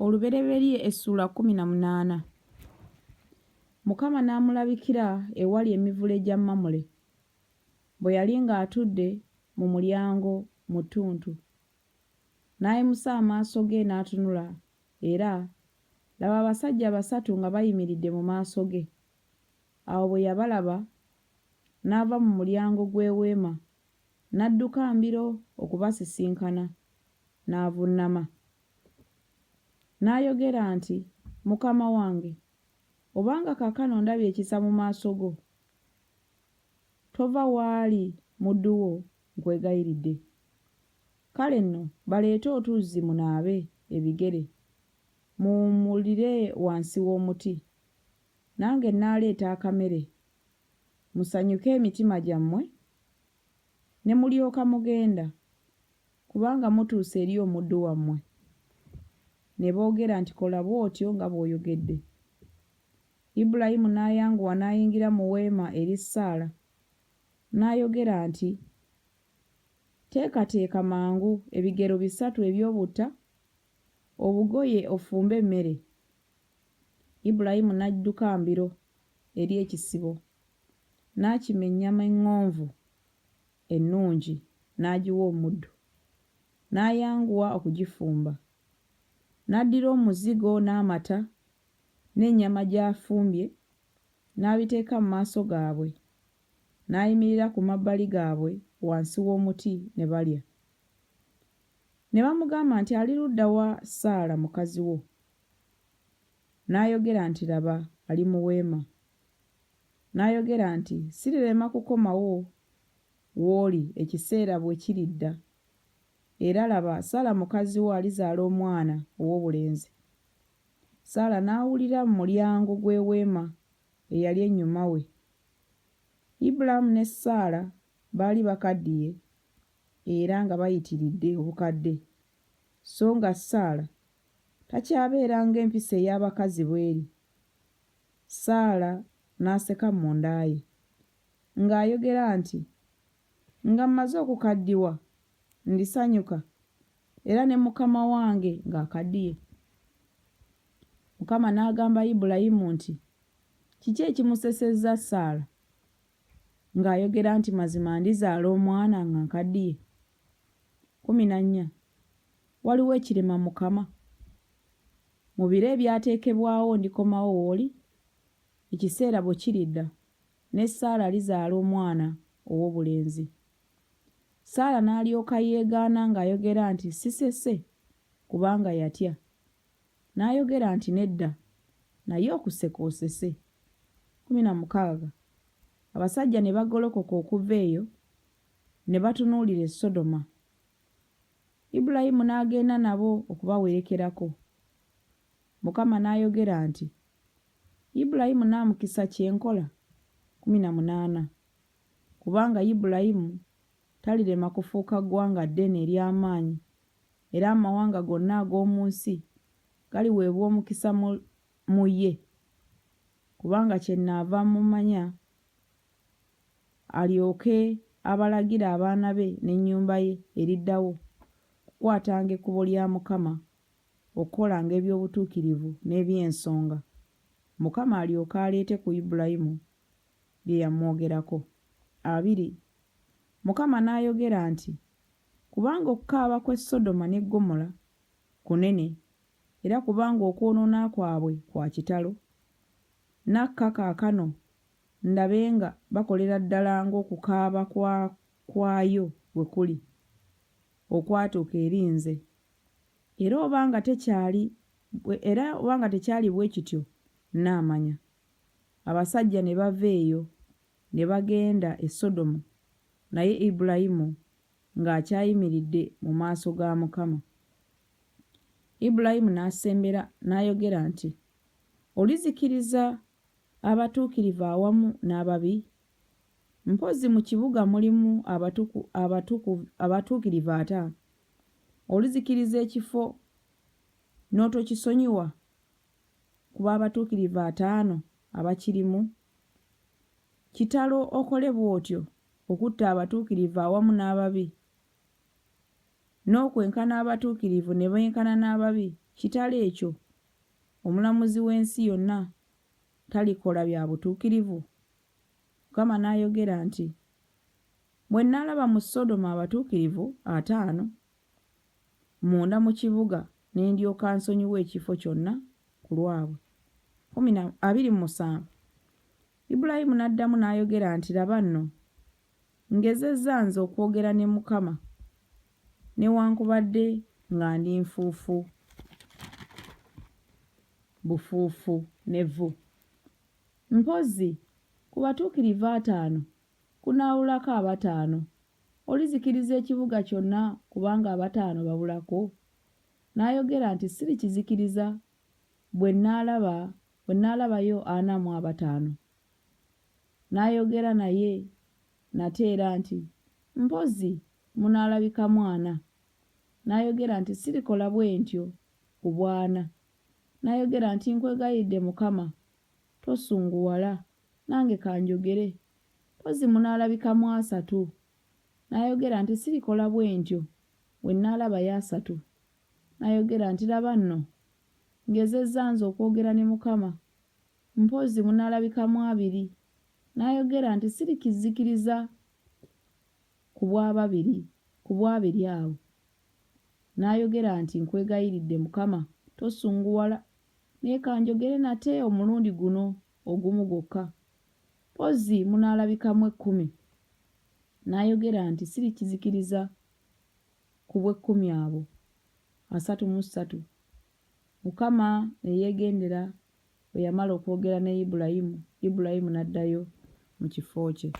Olubereberye essula 18. Mukama n'amulabikira ewali emivule gya Mamule, bwe yali ng'atudde mu mulyango mu ttuntu. N'ayimusa amaaso ge n'atunula, era laba abasajja 3 nga bayimiridde mu maaso ge. Awo bwe yabalaba, n'ava mu mulyango gw'eweema, n'adduka mbiro okubasisinkana, n'avuunama. N'ayogera nti, Mukama wange, obanga kaakano ndabye ekisa mu maaso go, tova waali muddu wo nkwegayiridde. Kale nno baleete otuzzi munaabe ebigere, muwummulire wansi w'omuti, nange nnaaleeta akamere, musanyuke emitima gyammwe, ne mulyoka mugenda, kubanga mutuuse eri omuddu wammwe. Ne boogera nti kola bw'otyo nga bw'oyogedde. Ibulayimu n'ayanguwa n'ayingira mu weema eri Saala, n'ayogera nti, teekateeka mangu ebigero 3 eby'obutta, obugoye ofumbe emmere. Ibulayimu n'adduka mbiro eri ekisibo, n'akima ennyama eŋŋonvu ennungi, n'agiwa omuddu, n'ayanguwa okugifumba. N'addira omuzigo n'amata n'ennyama gy'afumbye, n'abiteeka mu maaso gaabwe, n'ayimirira ku mabbali gaabwe wansi w'omuti ne balya. Ne bamugamba nti, ali ludda wa Saala mukazi wo? N'ayogera nti, laba, ali mu weema. N'ayogera nti, sirirema kukomawo w'oli ekiseera bwe kiridda, era laba Saala mukazi wo alizaala omwana ow'obulenzi. Saala n'awulira mu mulyango gw'eweema eyali ennyuma we. Ibulaamu ne Saala baali bakaddiye era nga bayitiridde obukadde, so nga Saala takyabeera ng'empisa ey'abakazi bw'eri. Saala n'aseka munda ye, ng'ayogera nti, nga mmaze okukaddiwa, ndisanyuka, era ne mukama wange ng'akaddiye. Mukama n'agamba Ibulayimu nti, kiki ekimusesezza Saala? Ng'ayogera nti, mazima ndizaala omwana nga nkaddiye. 14. Waliwo ekirema Mukama? Mu biro ebyateekebwawo ndikomawo w'oli, ekiseera bwe kiridda, ne Saala alizaala omwana ow'obulenzi. Saala n'alyoka yeegaana ng'ayogera nti, sisese, kubanga yatya. N'ayogera nti, nedda, naye okuseka osese. 16. Abasajja ne bagolokoka okuva eyo, ne batunuulira e Sodoma. Ibulayimu n'agenda nabo okubawerekerako. Mukama n'ayogera nti, Ibulayimu naamukisa kyenkola. 18. Kubanga Ibulayimu talirema kufuuka ggwanga ddene ery'amaanyi, era amawanga gonna ag'omu nsi galiweebwa omukisa mu ye, kubanga kyennaava mumanya, alyoke abalagira abaana be n'ennyumba ye eriddawo kukwatanga ekkubo lya Mukama, okukolanga eby'obutuukirivu n'eby'ensonga, Mukama alyoke aleete ku Ibulayimu bye yamwogerako. 20. Mukama n'ayogera nti, kubanga okukaaba kw'e Sodoma ne Ggomola kunene, era kubanga okwonoona kwabwe kwa kitalo, nakka kaakano ndabe nga bakolera ddala ng'okukaaba kwayo bwe kuli, okwatuuka eri nze. Era obanga tekyali bwe kityo, nnaamanya. Abasajja ne bava eyo ne bagenda e Sodomu, naye Ibulayimu ng'akyayimiridde mu maaso ga Mukama. Ibulayimu n'asembera n'ayogera nti, olizikiriza abatuukirivu awamu n'ababi? Mpozzi mu kibuga mulimu abatuukirivu 5. Olizikiriza ekifo n'otokisonyiwa kuba abatuukirivu 5 abakirimu? Kitalo okole bw'otyo okutta abatuukirivu awamu n'ababi, n'okwenkana abatuukirivu ne benkana n'ababi, kitalo ekyo omulamuzi w'ensi yonna talikola bya butuukirivu? Mukama n'ayogera nti, bwe nnaalaba mu Sodoma abatuukirivu 5 munda mu kibuga ne ndyoka nsonyiwa ekifo kyonna ku lwabwe. 27 Ibulayimu n'addamu n'ayogera nti, laba nno ngezezza nze okwogera ne Mukama newankubadde nga ndi nfuufu bufuufu n'evvu. Mpozzi ku batuukirivu 5 kunaawulako 5, olizikiriza ekibuga kyonna kubanga 5 babulako? N'ayogera nti, sirikizikiriza bwe nnaalabayo 45. N'ayogera naye nate era nti, mpozzi munaalabika 40. N'ayogera nti, sirikola bwe ntyo ku 40. N'ayogera nti, nkwegayidde Mukama, tosunguwala nange kanjogere, mpozzi munaalabika 30. N'ayogera nti, sirikola bwe ntyo bwe nnaalabayo 3. N'ayogera nti, laba nno ngezezza nze okwogera ne Mukama, mpozzi munaalabika 2. N'ayogera nti, sirikizikiriza ku bwabiri awo. N'ayogera nti, nkwegayiridde Mukama, tosunguwala naye kanjogere nate omulundi guno ogumu gwokka, mpozzi munaalabikamu 10. N'ayogera nti, sirikizikiriza ku bw'10 abo 33. Mukama ne yeegendera bwe yamala okwogera ne Ibulayimu, Ibulayimu n'addayo mu kifo kye.